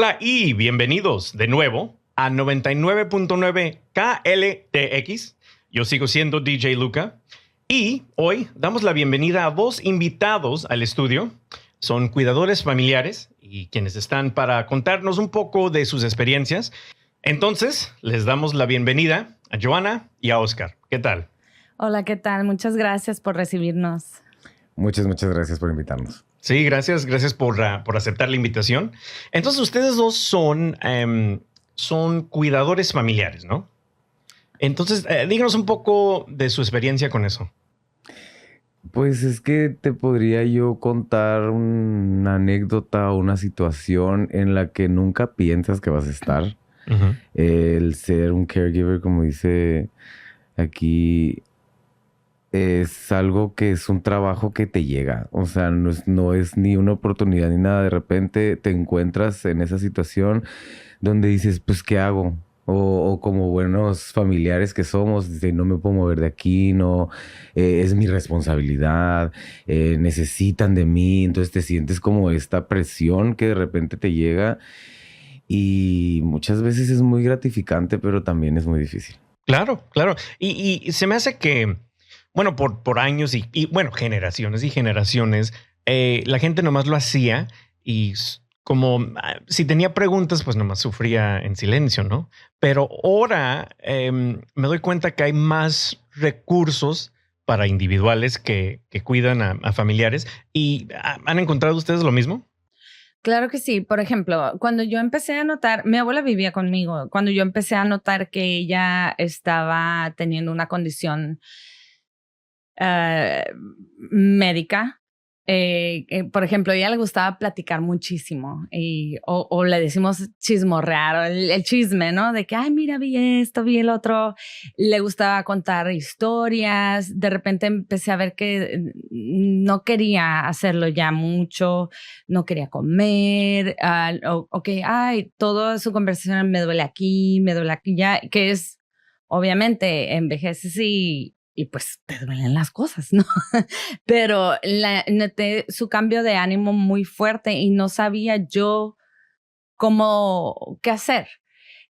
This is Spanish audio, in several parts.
Hola y bienvenidos de nuevo a 99.9 KLTX. Yo sigo siendo DJ Luca y hoy damos la bienvenida a dos invitados al estudio. Son cuidadores familiares y quienes están para contarnos un poco de sus experiencias. Entonces, les damos la bienvenida a Joana y a Oscar. ¿Qué tal? Hola, ¿qué tal? Muchas gracias por recibirnos. Muchas gracias por invitarnos. Sí, gracias por aceptar la invitación. Entonces, ustedes dos son cuidadores familiares, ¿no? Entonces, díganos un poco de su experiencia con eso. Pues es que te podría yo contar una anécdota o una situación en la que nunca piensas que vas a estar. Uh-huh. El ser un caregiver, como dice aquí, es algo que es un trabajo que te llega. O sea, no es ni una oportunidad ni nada. De repente te encuentras en esa situación donde dices, pues, ¿qué hago? O como buenos familiares que somos, dice, no me puedo mover de aquí, no, es mi responsabilidad, necesitan de mí. Entonces te sientes como esta presión que de repente te llega y muchas veces es muy gratificante, pero también es muy difícil. Claro. Y se me hace que, bueno, por años y bueno, generaciones y generaciones, la gente nomás lo hacía y como si tenía preguntas, pues nomás sufría en silencio, ¿no? Pero ahora me doy cuenta que hay más recursos para individuales que cuidan a familiares. ¿Y han encontrado ustedes lo mismo? Claro que sí. Por ejemplo, cuando yo empecé a notar, mi abuela vivía conmigo, cuando yo empecé a notar que ella estaba teniendo una condición médica, por ejemplo, a ella le gustaba platicar muchísimo o le decimos chismorrear, el chisme, ¿no? De que, ay, mira, vi esto, vi el otro. Le gustaba contar historias. De repente empecé a ver que no quería hacerlo ya mucho, no quería comer, que, ay, toda su conversación me duele aquí, ya, que es, obviamente, envejeces y pues te duelen las cosas, ¿no? Pero noté su cambio de ánimo muy fuerte y no sabía yo qué hacer.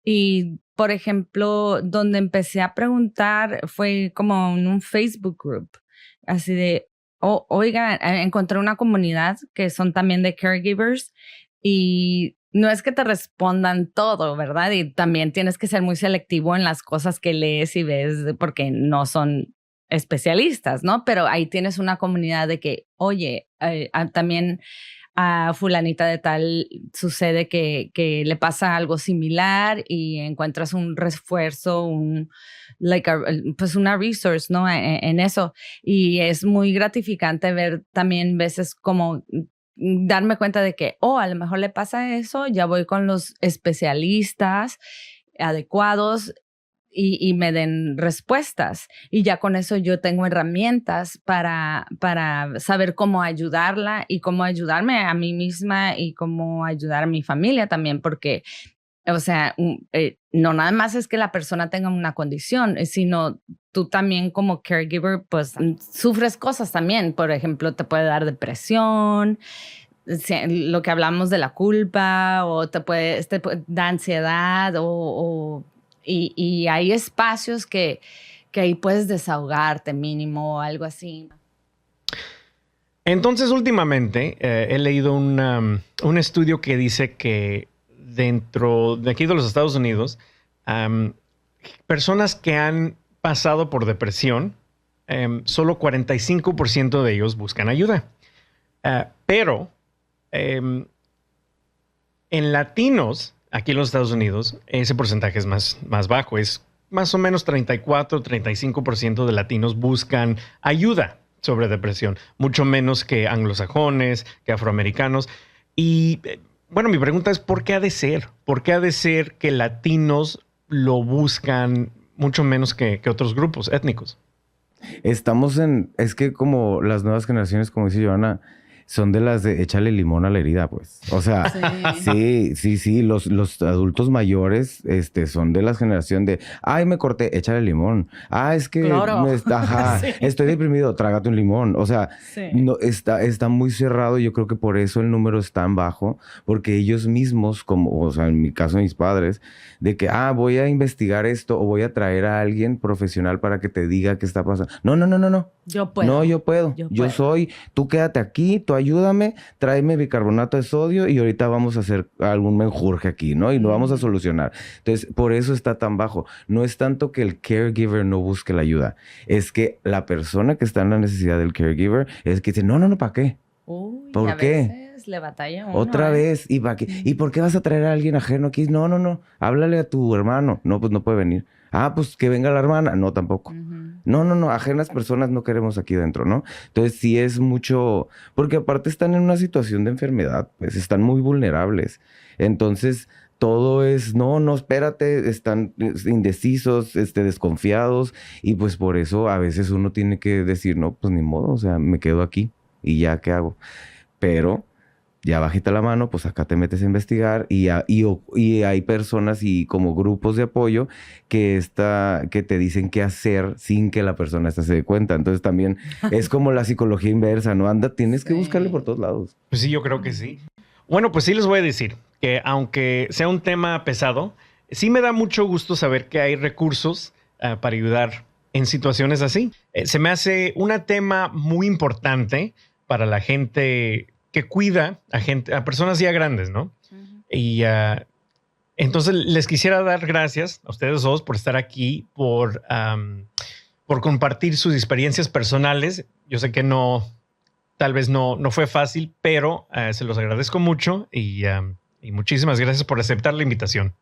Y, por ejemplo, donde empecé a preguntar fue como en un Facebook group, así de, oiga, encontré una comunidad que son también de caregivers y no es que te respondan todo, ¿verdad? Y también tienes que ser muy selectivo en las cosas que lees y ves porque no son especialistas, ¿no? Pero ahí tienes una comunidad de que, oye, también a fulanita de tal sucede que le pasa algo similar y encuentras un refuerzo, pues una resource, ¿no? En eso. Y es muy gratificante ver también veces como darme cuenta de que, a lo mejor le pasa eso, ya voy con los especialistas adecuados y me den respuestas. Y ya con eso yo tengo herramientas para saber cómo ayudarla y cómo ayudarme a mí misma y cómo ayudar a mi familia también, porque, o sea, no nada más es que la persona tenga una condición, sino tú también como caregiver, pues sufres cosas también. Por ejemplo, te puede dar depresión, lo que hablamos de la culpa, o te da ansiedad, y hay espacios que ahí puedes desahogarte mínimo o algo así. Entonces, últimamente he leído un estudio que dice que dentro de aquí de los Estados Unidos, personas que han pasado por depresión, solo 45% de ellos buscan ayuda. Pero en latinos, aquí en los Estados Unidos, ese porcentaje es más bajo. Es más o menos 34-35% de latinos buscan ayuda sobre depresión, mucho menos que anglosajones, que afroamericanos. Y bueno, mi pregunta es, ¿por qué ha de ser? ¿Por qué ha de ser que latinos lo buscan mucho menos que otros grupos étnicos? Es que como las nuevas generaciones, como dice Joana, son de las de échale limón a la herida, pues. O sea, sí. Los adultos mayores son de la generación de, ay, me corté, échale limón. Ah, es que estoy deprimido, trágate un limón. O sea, no, está muy cerrado. Yo creo que por eso el número es tan bajo, porque ellos mismos, como, o sea, en mi caso, mis padres, de que, voy a investigar esto o voy a traer a alguien profesional para que te diga qué está pasando. No. Yo puedo. No, yo puedo. Yo soy, tú quédate aquí, tú ayúdame, tráeme bicarbonato de sodio y ahorita vamos a hacer algún menjurje aquí, ¿no? Y lo vamos a solucionar. Entonces, por eso está tan bajo. No es tanto que el caregiver no busque la ayuda, es que la persona que está en la necesidad del caregiver es que dice, no, ¿para qué? ¿Por qué? Le batalla uno, Otra vez, ¿y para qué? ¿Y por qué vas a traer a alguien ajeno aquí? No, háblale a tu hermano. No, pues no puede venir. Pues que venga la hermana. No, tampoco. No, ajenas personas no queremos aquí dentro, ¿no? Entonces sí es mucho, porque aparte están en una situación de enfermedad, pues están muy vulnerables. Entonces todo es, no, espérate, están indecisos, desconfiados, y pues por eso a veces uno tiene que decir, no, pues ni modo, o sea, me quedo aquí y ya, ¿qué hago? Pero ya bajita la mano, pues acá te metes a investigar y hay personas y como grupos de apoyo que te dicen qué hacer sin que la persona se dé cuenta. Entonces también es como la psicología inversa, ¿no? Tienes que buscarle por todos lados. Pues sí, yo creo que sí. Bueno, pues sí les voy a decir que aunque sea un tema pesado, sí me da mucho gusto saber que hay recursos para ayudar en situaciones así. Se me hace un tema muy importante para la gente que cuida a personas ya grandes, ¿no? Y entonces les quisiera dar gracias a ustedes dos por estar aquí, por compartir sus experiencias personales. Yo sé que tal vez no fue fácil, pero se los agradezco mucho y muchísimas gracias por aceptar la invitación.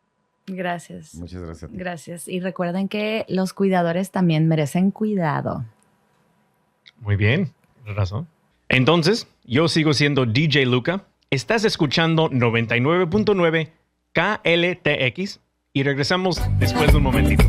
Gracias. Muchas gracias a ti. Gracias. Y recuerden que los cuidadores también merecen cuidado. Muy bien, tienes razón. Entonces, yo sigo siendo DJ Luca. Estás escuchando 99.9 KLTX y regresamos después de un momentito.